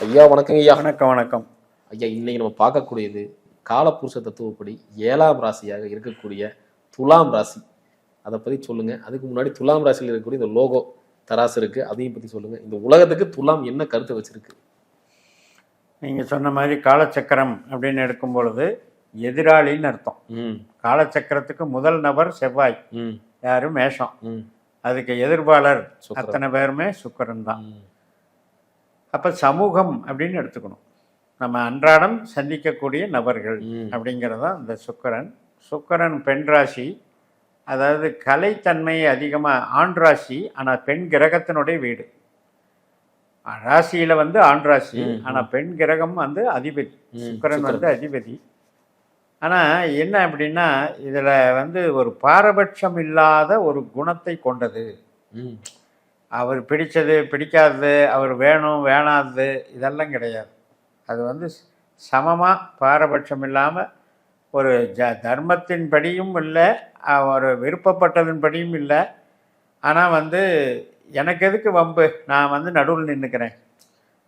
ஐயா வணக்கங்க ஐயா. வணக்கம் வணக்கம் ஐயா, இன்னைக்கு நம்ம பார்க்கக்கூடியது காலபுருஷ தத்துவப்படி 7ஆம் ராசியாக இருக்கக்கூடிய துலாம் ராசி. அதை பத்தி சொல்லுங்க. அதுக்கு முன்னாடி துலாம் ராசியில் இருக்கக்கூடிய இந்த லோகோ தராசு இருக்கு, அதையும் பத்தி சொல்லுங்க. இந்த உலகத்துக்கு துலாம் என்ன கருத்து வச்சிருக்கு? நீங்கள் சொன்ன மாதிரி காலச்சக்கரம் அப்படின்னு எடுக்கும் பொழுது எதிராளின்னு அர்த்தம். காலச்சக்கரத்துக்கு முதல் நபர் செவ்வாய், யாரு மேஷம். அதுக்கு எதிர்பாளர் அத்தனை பேருமே சுக்கிரன் தான். அப்போ சமூகம் அப்படின்னு எடுத்துக்கணும். நம்ம அன்றாடம் சந்திக்கக்கூடிய நபர்கள் அப்படிங்கிறதா இந்த சுக்கிரன். சுக்கிரன் பெண் ராசி, அதாவது கலைத்தன்மை அதிகமாக ஆண் ராசி, ஆனால் பெண் கிரகத்தினுடைய வீடு. ராசியில் வந்து ஆண் ராசி, ஆனால் பெண் கிரகம் வந்து அதிபதி. சுக்கிரன் வந்து அதிபதி. ஆனால் என்ன அப்படின்னா இதில் வந்து ஒரு பாரபட்சம் இல்லாத ஒரு குணத்தை கொண்டது. அவர் பிடிச்சது பிடிக்காதது, அவர் வேணும் வேணாதது இதெல்லாம் கிடையாது. அது வந்து சமமாக பாரபட்சம் இல்லாமல் ஒரு தர்மத்தின் படியும் இல்லை, ஒரு விருப்பப்பட்டதன் படியும் இல்லை. ஆனால் வந்து எனக்கு எதுக்கு வம்பு, நான் வந்து நடுவில் நின்றுக்கிறேன்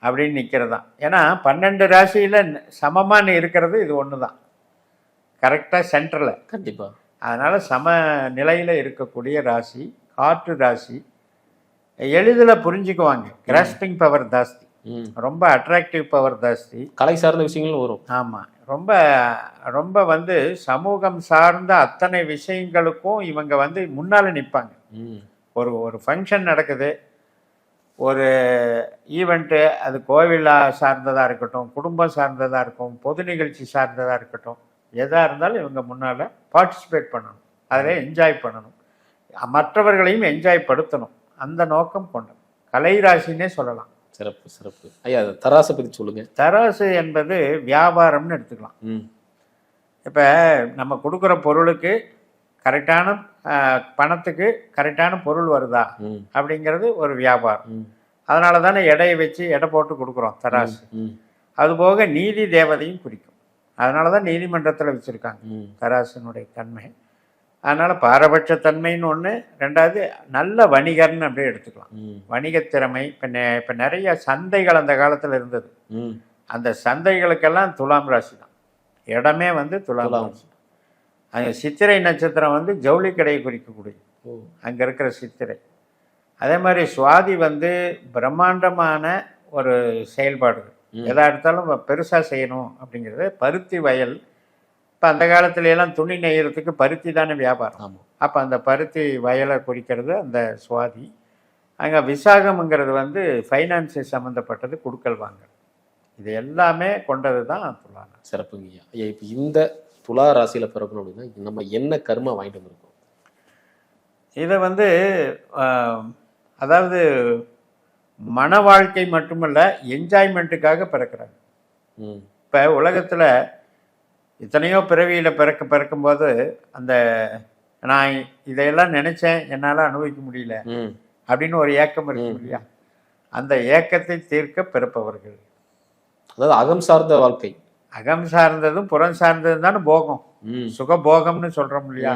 அப்படின்னு நிற்கிறது தான். ஏன்னா 12 ராசியில் சமமாக இருக்கிறது இது ஒன்று தான், கரெக்டாக சென்டரில். கண்டிப்பாக. அதனால் சம நிலையில் இருக்கக்கூடிய ராசி காற்று ராசி. எளிதில் புரிஞ்சுக்குவாங்க. கிராஸ்பிங் பவர் ஜாஸ்தி, ரொம்ப அட்ராக்டிவ் பவர் ஜாஸ்தி. கலை சார்ந்த விஷயங்களும் வரும். ஆமாம், ரொம்ப ரொம்ப வந்து சமூகம் சார்ந்த அத்தனை விஷயங்களுக்கும் இவங்க வந்து முன்னால் நிற்பாங்க. ஒரு ஒரு ஃபங்க்ஷன் நடக்குது, ஒரு ஈவெண்ட்டு, அது கோவிலாக சார்ந்ததாக இருக்கட்டும், குடும்பம் சார்ந்ததாக இருக்கும், பொது நிகழ்ச்சி சார்ந்ததாக இருக்கட்டும், எதாக இருந்தாலும் இவங்க முன்னால் பார்ட்டிசிபேட் பண்ணணும், அதில் என்ஜாய் பண்ணணும், மற்றவர்களையும் என்ஜாய் படுத்தணும். அந்த நோக்கம் கொண்டது கலை ராசின்னே சொல்லலாம். சிறப்பு சிறப்பு. ஐயா, தராசை பற்றி சொல்லுங்க. தராசு என்பது வியாபாரம்னு எடுத்துக்கலாம். இப்போ நம்ம கொடுக்குற பொருளுக்கு கரெக்டான பணத்துக்கு கரெக்டான பொருள் வருதா அப்படிங்கிறது ஒரு வியாபாரம். அதனால தானே எடையை வச்சு எடை போட்டு கொடுக்குறோம் தராசு. அதுபோக நீதி தேவதையும் குறிக்கும். அதனால தான் நீதிமன்றத்தில் வச்சுருக்காங்க தராசினுடைய தன்மை. அதனால் பாரபட்சத்தன்மைன்னு ஒன்று. ரெண்டாவது நல்ல வணிகர்னு அப்படியே எடுத்துக்கலாம். வணிகத்திறமை. இப்போ நிறைய சந்தைகள் அந்த காலத்தில் இருந்தது. அந்த சந்தைகளுக்கெல்லாம் துலாம் ராசி தான் இடமே வந்து துலாம் ராசி. அங்கே சித்திரை நட்சத்திரம் வந்து ஜவுளி கடையை குறிக்கக்கூடிய அங்கே இருக்கிற சித்திரை. அதே மாதிரி சுவாதி வந்து பிரம்மாண்டமான ஒரு செயல்பாடுகள். எதா எடுத்தாலும் பெருசாக செய்யணும் அப்படிங்கிறது. பருத்தி வயல். இப்போ அந்த காலத்துலலாம் துணி நெய்யறதுக்கு பருத்தி தானே வியாபாரம். அப்போ அந்த பருத்தி வயலை குறிக்கிறது அந்த சுவாதி. அங்கே விசாகம்ங்கிறது வந்து ஃபைனான்ஸு சம்மந்தப்பட்டது, கொடுக்கல் வாங்கல். இது எல்லாமே கொண்டது தான் துலா. சிறப்புங்கய்யா. ஐயா, இப்போ இந்த துலா ராசியில் பிறக்கணும் அப்படின்னா நம்ம என்ன கர்மா வாங்கிட்டு வந்துருக்கோம்? இதை வந்து அதாவது மன வாழ்க்கை மட்டுமல்ல, என்ஜாய்மெண்ட்டுக்காக பிறக்கிறாங்க. இப்போ உலகத்தில் எத்தனையோ பிறவியில் பிறக்கும்போது அந்த நான் இதையெல்லாம் நினச்சேன், என்னால் அனுபவிக்க முடியல அப்படின்னு ஒரு ஏக்கம் இருக்கும் இல்லையா? அந்த ஏக்கத்தை தீர்க்க பிறப்பவர்கள். அதாவது அகம் சார்ந்த வாழ்க்கை. அகம் சார்ந்ததும் புறம் சார்ந்ததும் தானே போகம், சுகபோகம்னு சொல்கிறோம் இல்லையா?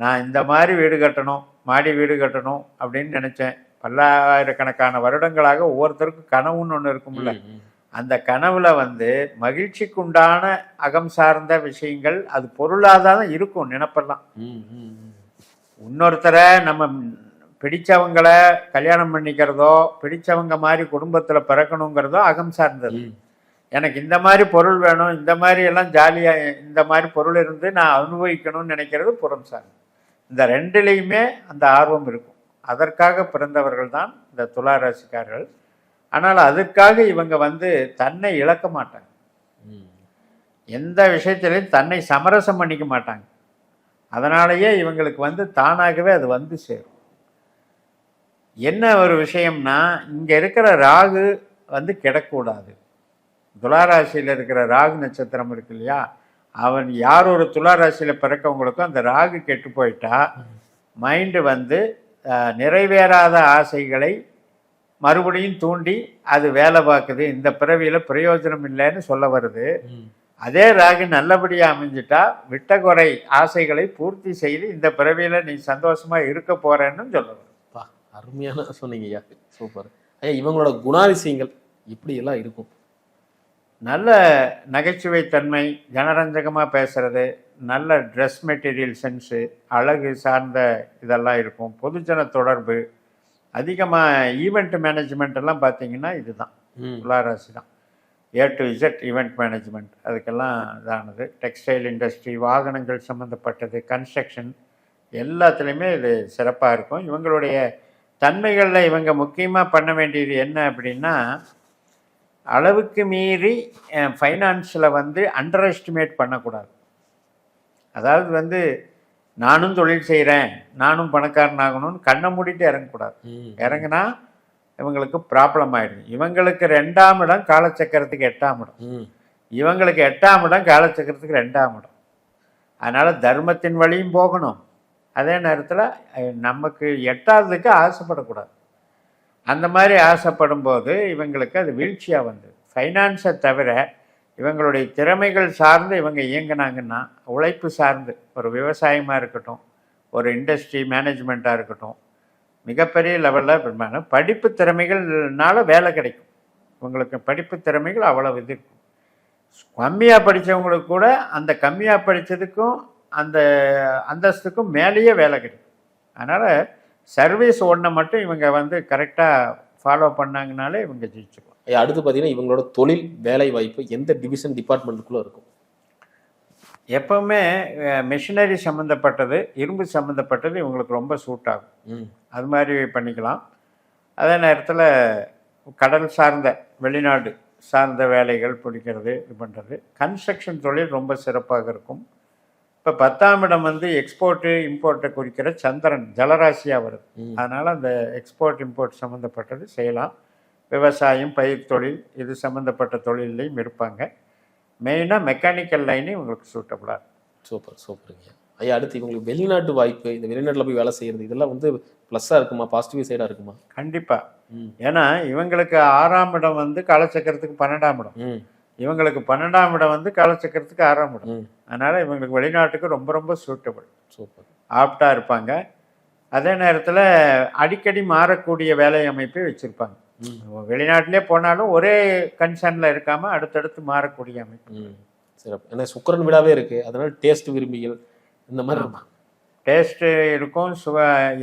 நான் இந்த மாதிரி வீடு கட்டணும், மாடி வீடு கட்டணும் அப்படின்னு நினச்சேன். பல்லாயிரக்கணக்கான வருடங்களாக ஒவ்வொருத்தருக்கும் கனவுன்னு ஒன்று இருக்கும்ல. அந்த கனவுல வந்து மகிழ்ச்சிக்கு உண்டான அகம் சார்ந்த விஷயங்கள், அது பொருளாதான் இருக்கும் நினைப்பெல்லாம். இன்னொருத்தரை நம்ம பிடிச்சவங்களை கல்யாணம் பண்ணிக்கிறதோ, பிடிச்சவங்க மாதிரி குடும்பத்தில் பிறக்கணுங்கிறதோ அகம் சார்ந்தது. எனக்கு இந்த மாதிரி பொருள் வேணும், இந்த மாதிரி எல்லாம் ஜாலியாக இந்த மாதிரி பொருள் இருந்து நான் அனுபவிக்கணும்னு நினைக்கிறது புறம் சார்ந்தது. இந்த ரெண்டுலேயுமே அந்த ஆர்வம் இருக்கும். அதற்காக பிறந்தவர்கள் தான் இந்த துலா ராசிக்காரர்கள். ஆனால் அதுக்காக இவங்க வந்து தன்னை இழக்க மாட்டாங்க. எந்த விஷயத்திலையும் தன்னை சமரசம் பண்ணிக்க மாட்டாங்க. அதனாலேயே இவங்களுக்கு வந்து தானாகவே அது வந்து சேரும். என்ன ஒரு விஷயம்னா, இங்கே இருக்கிற ராகு வந்து கிடக்கூடாது. துளாராசியில் இருக்கிற ராகு நட்சத்திரம் இருக்கு இல்லையா? அவன் யார் ஒரு துளாராசியில் பிறக்கவங்களுக்கும் அந்த ராகு கெட்டு போயிட்டா மைண்டு வந்து நிறைவேறாத ஆசைகளை மறுபடியும் தூண்டி அது வேலை பார்க்குது, இந்த பிறவியில் பிரயோஜனம் இல்லைன்னு சொல்ல வருது. அதே ராகு நல்லபடியாக அமைஞ்சிட்டா விட்டகுறை ஆசைகளை பூர்த்தி செய்து இந்த பிறவியில் நீ சந்தோஷமாக இருக்க போகிறேன்னு சொல்ல வருது. அருமையான சொன்னீங்க ஐயா, சூப்பர் ஐயா. இவங்களோட குணாதிசயங்கள் இப்படி எல்லாம் இருக்கும்? நல்ல நகைச்சுவைத்தன்மை, ஜனரஞ்சகமாக பேசுறது, நல்ல ட்ரெஸ் மெட்டீரியல் சென்ஸு, அழகு சார்ந்த இதெல்லாம் இருக்கும். பொதுஜன தொடர்பு அதிகமாக. ஈவெண்ட் மேனேஜ்மெண்ட் எல்லாம் பார்த்தீங்கன்னா இதுதான், துளாராசி தான். A to Z event management அதுக்கெல்லாம் இதானது. டெக்ஸ்டைல் இண்டஸ்ட்ரி, வாகனங்கள் சம்மந்தப்பட்டது, கன்ஸ்ட்ரக்ஷன் எல்லாத்துலேயுமே இது சிறப்பாக இருக்கும். இவங்களுடைய தன்மைகளில் இவங்க முக்கியமாக பண்ண வேண்டியது என்ன அப்படின்னா, அளவுக்கு மீறி ஃபைனான்ஸில் வந்து அண்டர் எஸ்டிமேட் பண்ணக்கூடாது. அதாவது வந்து நானும் தொழில் செய்கிறேன், நானும் பணக்காரன் ஆகணும்னு கண்ணை மூடிட்டு இறங்கக்கூடாது. இறங்குனா இவங்களுக்கு ப்ராப்ளம் ஆகிடுது. இவங்களுக்கு 2ஆம் இடம் காலச்சக்கரத்துக்கு 8ஆம் இடம், இவங்களுக்கு 8ஆம் இடம் காலச்சக்கரத்துக்கு 2ஆம் இடம். அதனால் தர்மத்தின் வழியும் போகணும், அதே நேரத்தில் நமக்கு 8ஆவதுக்கு ஆசைப்படக்கூடாது. அந்த மாதிரி ஆசைப்படும் போது இவங்களுக்கு அது வீழ்ச்சியாக வந்தது. ஃபைனான்ஸை தவிர இவங்களுடைய திறமைகள் சார்ந்து இவங்க இயங்கினாங்கன்னா, உழைப்பு சார்ந்து ஒரு விவசாயமாக இருக்கட்டும், ஒரு இண்டஸ்ட்ரி மேனேஜ்மெண்ட்டாக இருக்கட்டும், மிகப்பெரிய லெவலில் பெரும்பாலும் படிப்பு திறமைகள்னால வேலை கிடைக்கும். இவங்களுக்கு படிப்பு திறமைகள் அவ்வளவு இது இருக்கும். கம்மியாக படித்தவங்களுக்கு கூட அந்த கம்மியாக படித்ததுக்கும் அந்த அந்தஸ்துக்கும் மேலேயே வேலை கிடைக்கும். அதனால் சர்வீஸ் ஒன்றை மட்டும் இவங்க வந்து கரெக்டாக ஃபாலோ பண்ணாங்கனாலே இவங்க ஜெயிச்சுக்கலாம். அடுத்து பார்த்தீங்கன்னா இவங்களோட தொழில் வேலை வாய்ப்பு எந்த டிவிஷன் டிபார்ட்மெண்ட்டுக்குள்ளே இருக்கும்? எப்பவுமே மிஷினரி சம்மந்தப்பட்டது, இரும்பு சம்மந்தப்பட்டது இவங்களுக்கு ரொம்ப சூட் ஆகும். அது மாதிரி பண்ணிக்கலாம். அதே நேரத்தில் கடல் சார்ந்த, வெளிநாடு சார்ந்த வேலைகள் பிடிக்கிறது, இது பண்ணுறது. கன்ஸ்ட்ரக்ஷன் தொழில் ரொம்ப சிறப்பாக இருக்கும். இப்போ 10ஆம் இடம் வந்து எக்ஸ்போர்ட்டு இம்போர்ட்டை குறிக்கிற சந்திரன் ஜலராசியாக வருது. அதனால் அந்த எக்ஸ்போர்ட் இம்போர்ட் சம்மந்தப்பட்டது செய்யலாம். விவசாயம், பயிர் தொழில் இது சம்மந்தப்பட்ட தொழிலையும் இருப்பாங்க. மெயினாக மெக்கானிக்கல் லைனு இவங்களுக்கு சூட்டபுளாக இருக்கும். சூப்பர் சூப்பருங்க ஐயா. அடுத்து இவங்களுக்கு வெளிநாட்டு வாய்ப்பு, இந்த வெளிநாட்டில் போய் வேலை செய்கிறது, இதெல்லாம் வந்து ப்ளஸ்ஸாக இருக்குமா, பாசிட்டிவ் சைடாக இருக்குமா? கண்டிப்பாக. ஏன்னா இவங்களுக்கு 6ஆம் இடம் வந்து காலச்சக்கரத்துக்கு 12ஆம் இடம், இவங்களுக்கு 12ஆம் இடம் வந்து காலச்சக்கரத்துக்கு 6ஆம் இடம். அதனால் இவங்களுக்கு வெளிநாட்டுக்கு ரொம்ப ரொம்ப சூட்டபிள், சூப்பர் ஆப்டாக இருப்பாங்க. அதே நேரத்தில் அடிக்கடி மாறக்கூடிய வேலை அமைப்பை வச்சுருப்பாங்க. வெளிநாட்டிலே போனாலும் ஒரே கன்சர்னில் இருக்காமல் அடுத்தடுத்து மாறக்கூடிய அமைப்பு சிறப்பு. ஏன்னா சுக்கரன் விடாவே இருக்குது, அதனால் டேஸ்ட் விரும்பிகள் இந்த மாதிரி இருக்கும். டேஸ்ட்டு இருக்கும்,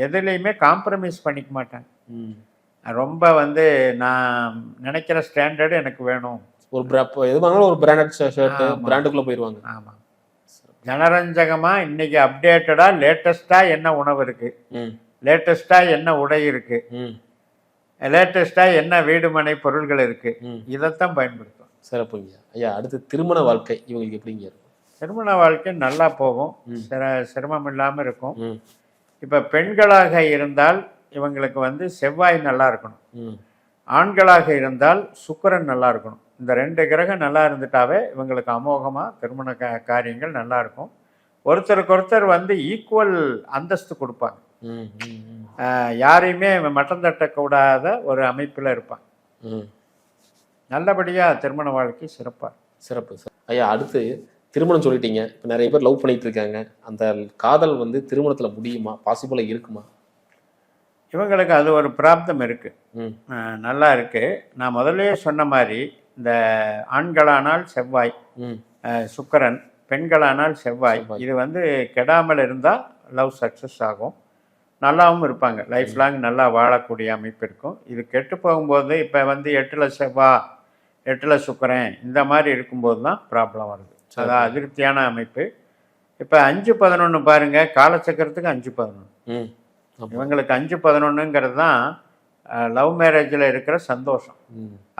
எதுலேயுமே காம்ப்ரமைஸ் பண்ணிக்க மாட்டாங்க. ரொம்ப வந்து நான் நினைக்கிற ஸ்டாண்டர்டு எனக்கு வேணும், ஒரு எது வாங்கினாலும் ஒரு பிராண்டட் ஷர்ட்டு பிராண்டுக்குள்ளே போயிடுவாங்க. ஆமாம். ஜனரஞ்சகமாக இன்றைக்கி அப்டேட்டடாக லேட்டஸ்ட்டாக என்ன உணவு இருக்குது, லேட்டஸ்ட்டாக என்ன உடை இருக்குது, லேட்டஸ்ட்டாக என்ன வீடுமனை பொருள்கள் இருக்குது, இதைத்தான் பயன்படுத்தும். சிறப்புங்க ஐயா. அடுத்து திருமண வாழ்க்கை இவங்களுக்கு எப்படிங்க இருக்கும்? திருமண வாழ்க்கை நல்லா போகும், சிரமம் இல்லாமல் இருக்கும். இப்போ பெண்களாக இருந்தால் இவங்களுக்கு வந்து செவ்வாய் நல்லா இருக்கணும், ஆண்களாக இருந்தால் சுக்கிரன் நல்லா இருக்கணும். இந்த 2 கிரகம் நல்லா இருந்துட்டாவே இவங்களுக்கு அமோகமாக திருமண காரியங்கள் நல்லா இருக்கும். ஒருத்தருக்கு வந்து ஈக்குவல் அந்தஸ்து கொடுப்பாங்க, யாரையுமே மட்டம் தட்டக்கூடாத ஒரு அமைப்பில் இருப்பாங்க. நல்லபடியாக திருமண வாழ்க்கை சிறப்பாக. சிறப்பு சார் ஐயா. அடுத்து திருமணம் சொல்லிட்டீங்க, இப்போ நிறைய பேர் லவ் பண்ணிட்டு இருக்காங்க, அந்த காதல் வந்து திருமணத்தில் முடியுமா, பாசிபிளாக இருக்குமா? இவங்களுக்கு அது ஒரு பிராப்தம் இருக்குது, நல்லா இருக்குது. நான் முதல்ல சொன்ன மாதிரி இந்த ஆண்களானால் செவ்வாய் சுக்கிரன், பெண்களானால் செவ்வாய், இது வந்து கெடாமல் இருந்தால் லவ் சக்ஸஸ் ஆகும், நல்லாவும் இருப்பாங்க, லைஃப் லாங் நல்லா வாழக்கூடிய அமைப்பு இருக்கும். இது கெட்டு போகும்போது இப்போ வந்து 8ல் செவ்வாய் 8ல் சுக்கிரன் இந்த மாதிரி இருக்கும்போது தான் ப்ராப்ளம் வருது. அதான் அதிருப்தியான அமைப்பு. இப்போ 5-11 பாருங்கள், காலச்சக்கரத்துக்கு 5-11, இவங்களுக்கு 5-11ங்கிறது தான் லவ் மேரேஜில் இருக்கிற சந்தோஷம்.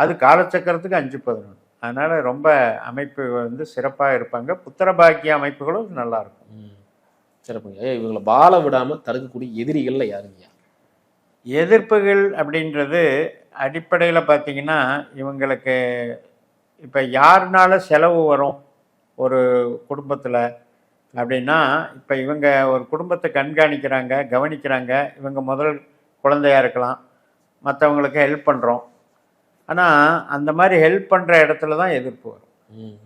அது காலச்சக்கரத்துக்கு 5-11. அதனால் ரொம்ப அமைப்பு வந்து சிறப்பாக இருப்பாங்க. புத்திரபாக்கிய அமைப்புகளும் நல்லாயிருக்கும். சிறப்புங்க. இவங்களை வாழ விடாமல் தடுக்கக்கூடிய எதிரிகளில் யாருங்க? எதிர்ப்புகள் அப்படின்றது அடிப்படையில் பார்த்திங்கன்னா இவங்களுக்கு இப்போ யாருனால செலவு வரும் ஒரு குடும்பத்தில் அப்படின்னா, இப்போ இவங்க ஒரு குடும்பத்தை கண்காணிக்கிறாங்க, கவனிக்கிறாங்க, இவங்க முதல் குழந்தையாக இருக்கலாம், மற்றவங்களுக்கு ஹெல்ப் பண்ணுறோம். ஆனால் அந்த மாதிரி ஹெல்ப் பண்ணுற இடத்துல தான் எதிர்ப்பு வரும்.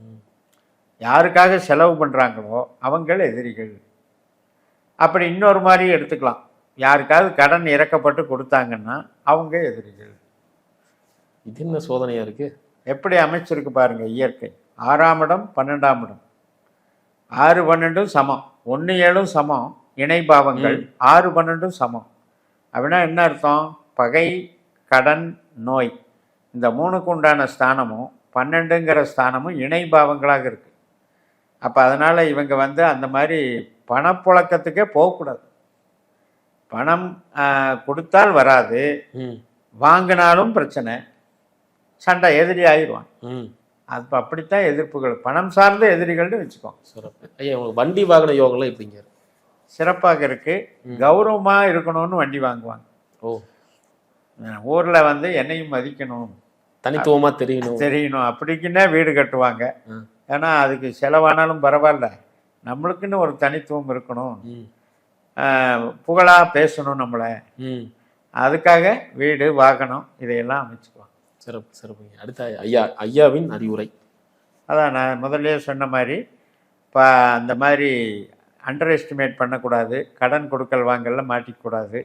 யாருக்காக செலவு பண்ணுறாங்களோ அவங்கள் எதிரிகள். அப்படி இன்னொரு மாதிரி எடுத்துக்கலாம், யாருக்காவது கடன் இறக்கப்பட்டு கொடுத்தாங்கன்னா அவங்க எதிரிகள். இது என்ன சோதனையாக இருக்குது? எப்படி அமைச்சிருக்கு பாருங்க இயற்கை. 6ஆம் இடம் 12ஆம் இடம், 6 12ம் சமம், 1 7ம் சமம், இணை பாவங்கள் 6 12ம் சமம். அப்படின்னா என்ன அர்த்தம்? பகை, கடன், நோய் இந்த 3க்கு உண்டான ஸ்தானமும் 12ங்கிற ஸ்தானமும் இணை பாவங்களாக இருக்கு. அப்போ அதனால இவங்க வந்து அந்த மாதிரி பணப்புழக்கத்துக்கே போகக்கூடாது. பணம் கொடுத்தால் வராது, வாங்கினாலும் பிரச்சனை, சண்டை, எதிரி ஆயிடுவான். அது அப்படித்தான் எதிர்ப்புகள், பணம் சார்ந்த எதிரிகள்னு வச்சுக்கோங்க. சிறப்பு ஐயா. உங்களுக்கு வண்டி வாகன யோகம்லாம் எப்படிங்க? சிறப்பாக இருக்கு. கௌரவமாக இருக்கணும்னு வண்டி வாங்குவாங்க. ஓ. ஊரில் வந்து என்னையும் மதிக்கணும், தனித்துவமாக தெரியணும் அப்படிக்குன்னே வீடு கட்டுவாங்க. ஏன்னா அதுக்கு செலவானாலும் பரவாயில்ல, நம்மளுக்குன்னு ஒரு தனித்துவம் இருக்கணும், புகழாக பேசணும் நம்மளை, அதுக்காக வீடு வாகனம் இதையெல்லாம் அமைச்சுக்குவாங்க. சிறப்பு சிறப்புங்க. அடுத்த ஐயாவின் அறிவுரை. அதான் நான் முதல்ல சொன்ன மாதிரி அந்த மாதிரி அண்டர் எஸ்டிமேட் பண்ணக்கூடாது, கடன் கொடுக்கல் வாங்கல மாட்டிக்கூடாது.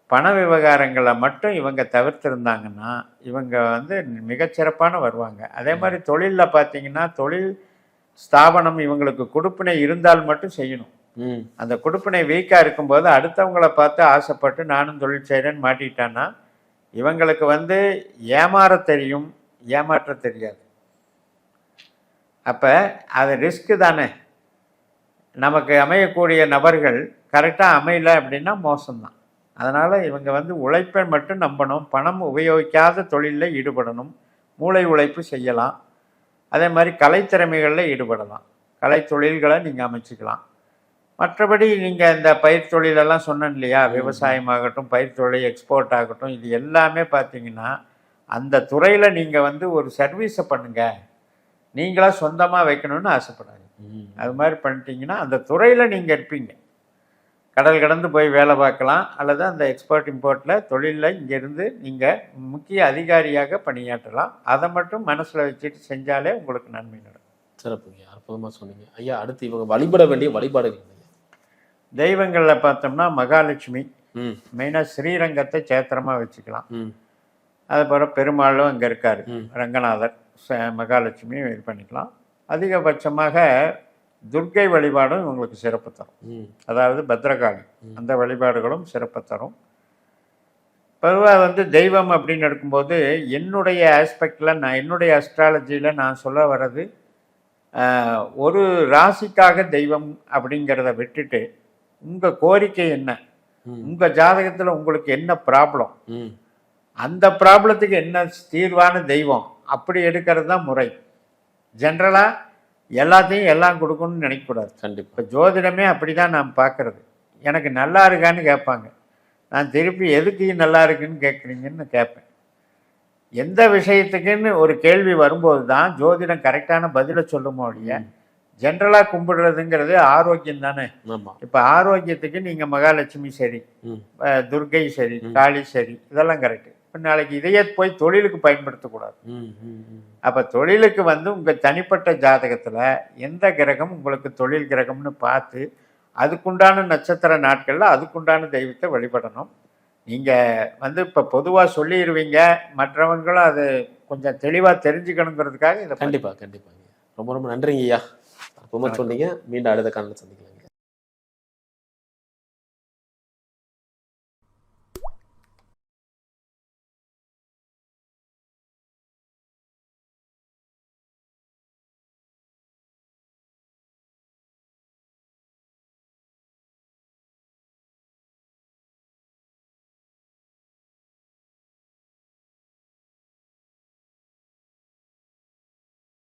பண விவகாரங்களை மட்டும் இவங்க தவிர்த்திருந்தாங்கன்னா இவங்க வந்து மிகச்சிறப்பான வருவாங்க. அதே மாதிரி தொழிலில் பார்த்தீங்கன்னா தொழில் ஸ்தாபனம் இவங்களுக்கு கொடுப்பினை இருந்தால் மட்டும் செய்யணும். அந்த கொடுப்பினை வீக்காக இருக்கும்போது அடுத்தவங்களை பார்த்து ஆசைப்பட்டு நானும் தொழில் செய்கிறேன்னு மாட்டிட்டான்னா இவங்களுக்கு வந்து ஏமாற தெரியும், ஏமாற்ற தெரியாது. அப்போ அது ரிஸ்க்கு தானே. நமக்கு அமையக்கூடிய நபர்கள் கரெக்டாக அமையல அப்படின்னா மோசம்தான். அதனால் இவங்க வந்து உழைப்பை மட்டும் நம்பணும், பணம் உபயோகிக்காத தொழிலில் ஈடுபடணும், மூளை உழைப்பு செய்யலாம். அதே மாதிரி கலைத்திறமைகளில் ஈடுபடலாம், கலை தொழில்களை நீங்கள் அமைச்சிக்கலாம். மற்றபடி நீங்கள் இந்த பயிர் தொழிலெல்லாம் சொன்னேன் இல்லையா, விவசாயமாகட்டும், பயிர் தொழில், எக்ஸ்போர்ட் ஆகட்டும், இது எல்லாமே பார்த்தீங்கன்னா அந்த துறையில் நீங்கள் வந்து ஒரு சர்வீஸை பண்ணுங்கள், நீங்களாக சொந்தமாக வைக்கணும்னு ஆசைப்படாது. அது மாதிரி பண்ணிட்டீங்கன்னா அந்த துறையில் நீங்கள் இருப்பீங்க. கடல் கடந்து போய் வேலை பார்க்கலாம், அல்லது அந்த எக்ஸ்போர்ட் இம்போர்ட்டில் தொழிலில் இங்கேருந்து நீங்கள் முக்கிய அதிகாரியாக பணியாற்றலாம். அதை மட்டும் மனசில் வச்சுட்டு செஞ்சாலே உங்களுக்கு நன்மை நடக்கும். சிறப்புங்க, அற்புதமாக சொன்னீங்க ஐயா. அடுத்து இவங்க வழிபட வேண்டிய வழிபாடுகள் தெய்வங்களில் பார்த்தோம்னா மகாலட்சுமி, மெயினாக ஸ்ரீரங்கத்தை சேத்திரமாக வச்சுக்கலாம். அதுபோல் பெருமாளும் அங்கே இருக்கார், ரங்கநாதர், மகாலட்சுமி இது பண்ணிக்கலாம். அதிகபட்சமாக துர்க்கை வழிபாடும் இவங்களுக்கு சிறப்பு தரும், அதாவது பத்ரகாளி, அந்த வழிபாடுகளும் சிறப்பு தரும். பொதுவாக வந்து தெய்வம் அப்படின்னு எடுக்கும்போது என்னுடைய ஆஸ்பெக்டில் என்னுடைய அஸ்ட்ராலஜியில் நான் சொல்ல வர்றது ஒரு ராசிக்காக தெய்வம் அப்படிங்கிறத விட்டுட்டு உங்கள் கோரிக்கை என்ன, உங்கள் ஜாதகத்தில் உங்களுக்கு என்ன ப்ராப்ளம், அந்த ப்ராப்ளத்துக்கு என்ன தீர்வான தெய்வம் அப்படி எடுக்கிறது தான் முறை. ஜென்ரலாக எல்லாத்தையும் எல்லாம் கொடுக்கணும்னு நினைக்கக்கூடாது. கண்டிப்பாக. இப்போ ஜோதிடமே அப்படி தான் நான் பார்க்குறது. எனக்கு நல்லா இருக்கான்னு கேட்பாங்க, நான் திருப்பி எதுக்கு நல்லா இருக்குன்னு கேட்குறீங்கன்னு கேட்பேன். எந்த விஷயத்துக்குன்னு ஒரு கேள்வி வரும்போது தான் ஜோதிடம் கரெக்டான பதிலை சொல்லுமோ இல்லையா. ஜென்ரலாக கும்பிடுறதுங்கிறது ஆரோக்கியம் தானே. இப்போ ஆரோக்கியத்துக்கு நீங்கள் மகாலட்சுமி சரி, துர்கை சரி, காளி சரி, இதெல்லாம் கரெக்டு. இப்போ நாளைக்கு இதையே போய் தொழிலுக்கு பயன்படுத்தக்கூடாது. அப்போ தொழிலுக்கு வந்து உங்கள் தனிப்பட்ட ஜாதகத்தில் எந்த கிரகம் உங்களுக்கு தொழில் கிரகம்னு பார்த்து அதுக்குண்டான நட்சத்திர நாட்களில் அதுக்குண்டான தெய்வத்தை வழிபடணும். நீங்கள் வந்து இப்போ பொதுவாக சொல்லிடுவீங்க, மற்றவங்களும் அது கொஞ்சம் தெளிவாக தெரிஞ்சுக்கணுங்கிறதுக்காக இதை கண்டிப்பாக கண்டிப்பாங்க. ரொம்ப ரொம்ப நன்றிங்க ஐயா, ரொம்ப சொன்னீங்க. மீண்டும் அடுத்த காலையில் சந்திக்கலாம்.